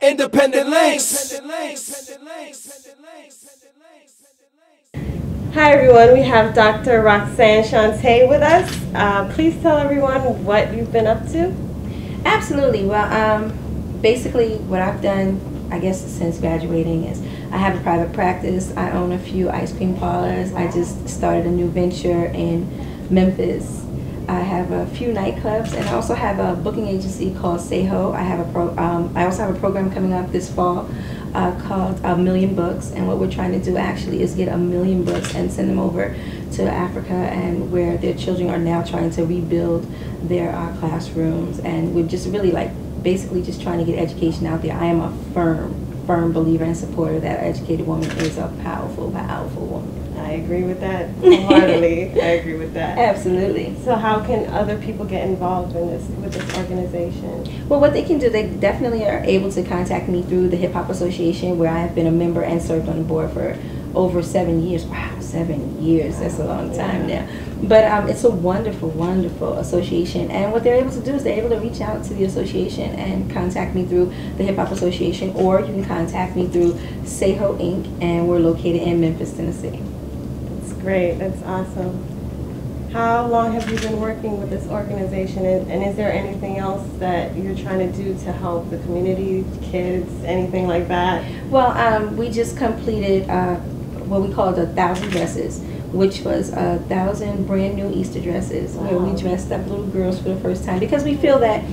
Independent links. Hi everyone, we have Dr. Roxanne Shante with us. Please tell everyone what you've been up to. Absolutely. Well, basically what I've done, I guess, since graduating is I have a private practice. I own a few ice cream parlors. I just started a new venture in Memphis. I have a few nightclubs, and I also have a booking agency called Seho. I also have a program coming up this fall called A Million Books, and what we're trying to do actually is get 1 million books and send them over to Africa, and where their children are now trying to rebuild their classrooms, and we're just really basically just trying to get education out there. I am a firm believer and supporter that an educated woman is a powerful woman. I agree with that wholeheartedly. I agree with that. Absolutely. So how can other people get involved in with this organization? Well, what they can do, they definitely are able to contact me through the Hip Hop Association, where I have been a member and served on the board for over 7 years. Wow, 7 years. That's a long time now. But it's a wonderful, wonderful association. And what they're able to do is they're able to reach out to the association and contact me through the Hip Hop Association, or you can contact me through Seho Inc., and we're located in Memphis, Tennessee. That's great. That's awesome. How long have you been working with this organization, and is there anything else that you're trying to do to help the community, kids, anything like that? Well, we just completed what we called 1,000 dresses, which was 1,000 brand new Easter dresses, where we dressed up little girls for the first time, because we feel that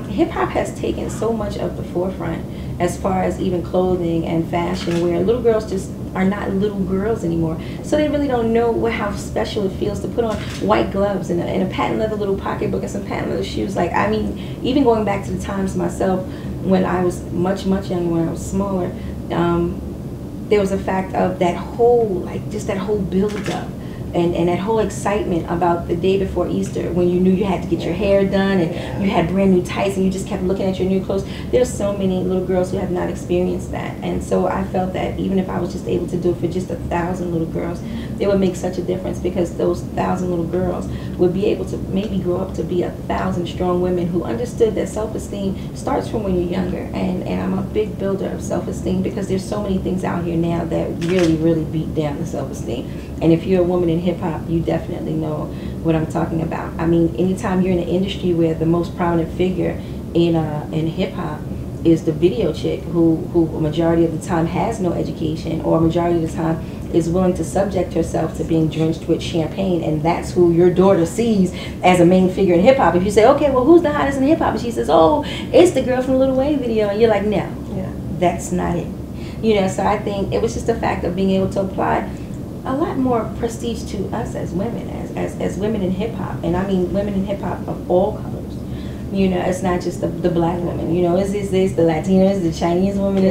hip hop has taken so much of the forefront as far as even clothing and fashion, where little girls just are not little girls anymore. So they really don't know how special it feels to put on white gloves and a patent leather little pocketbook and some patent leather shoes. Like, I mean, even going back to the times myself when I was much younger, when I was smaller, there was a fact of that whole, just that whole build-up and that whole excitement about the day before Easter, when you knew you had to get your hair done and you had brand new tights and you just kept looking at your new clothes. There's so many little girls who have not experienced that, and so I felt that even if I was just able to do it for just 1,000 little girls, it would make such a difference, because those 1,000 little girls would be able to maybe grow up to be 1,000 strong women who understood that self-esteem starts from when you're younger. And I'm a big builder of self-esteem, because there's so many things out here now that really beat down the self-esteem. And if you're a woman in hip-hop, you definitely know what I'm talking about. I mean, anytime you're in an industry where the most prominent figure in hip-hop is the video chick, who a majority of the time has no education, or a majority of the time is willing to subject herself to being drenched with champagne, and that's who your daughter sees as a main figure in hip-hop. If you say, okay, well, who's the hottest in hip-hop? And she says, oh, it's the girl from the Lil Wayne video. And you're like, no, that's not it. So I think it was just the fact of being able to apply a lot more prestige to us as women, as women in hip-hop. And I mean women in hip-hop of all colors. It's not just the black woman, it's the Latinas, the Chinese woman,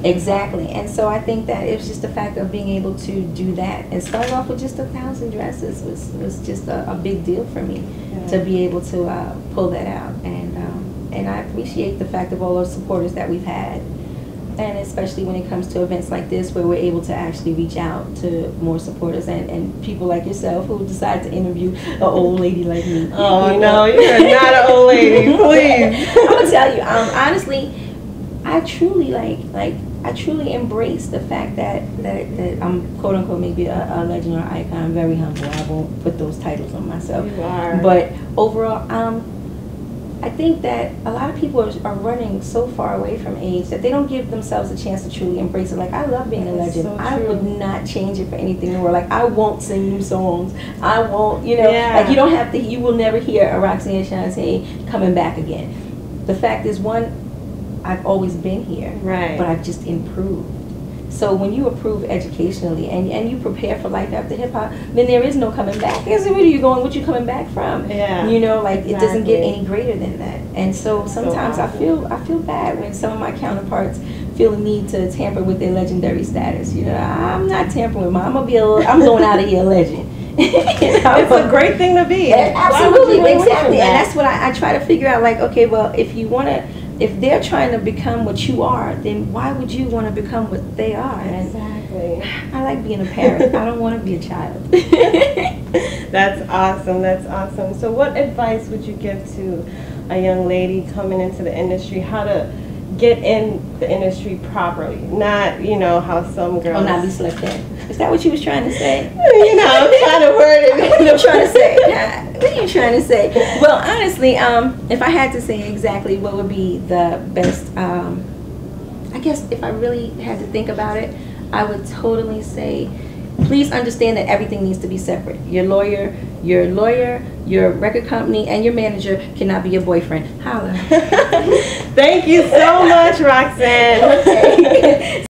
exactly. And so I think that it was just the fact of being able to do that and start off with just 1,000 dresses was just a big deal for me to be able to pull that out. And I appreciate the fact of all those supporters that we've had. And especially when it comes to events like this, where we're able to actually reach out to more supporters and people like yourself who decide to interview an old lady like me. Oh, no, you're not an old lady, please. I'm going to tell you, honestly, I truly I truly embrace the fact that I'm quote unquote maybe a legend or icon. I'm very humble. I won't put those titles on myself. You are. But overall, I think that a lot of people are running so far away from age that they don't give themselves a chance to truly embrace it. Like, I love being a legend. So I would not change it for anything in the world. Like, I won't sing new songs. I won't, you don't have to, you will never hear a Roxanne Shante coming back again. The fact is, one, I've always been here, right, but I've just improved. So when you improve educationally and you prepare for life after hip hop, then there is no coming back. Because where are you going? What you coming back from? Yeah. It doesn't get any greater than that. And so sometimes I feel bad when some of my counterparts feel the need to tamper with their legendary status. I'm not tampering with mine. I'm going out of here a legend. It's a great thing to be. Absolutely, exactly. And that's what I try to figure out. Like, okay, well, if they're trying to become what you are, then why would you want to become what they are? Exactly. I like being a parent. I don't want to be a child. That's awesome. That's awesome. So what advice would you give to a young lady coming into the industry, how to get in the industry properly, not, you know, how some girls. Or not be slept in. Is that what you was trying to say? You know, I'm trying to word it. What are you trying to say? What are you trying to say? Well, honestly, if I had to say exactly what would be the best, I guess if I really had to think about it, I would totally say, please understand that everything needs to be separate. Your lawyer, your record company, and your manager cannot be your boyfriend. Holla. Thank you so much, Roxanne. Okay.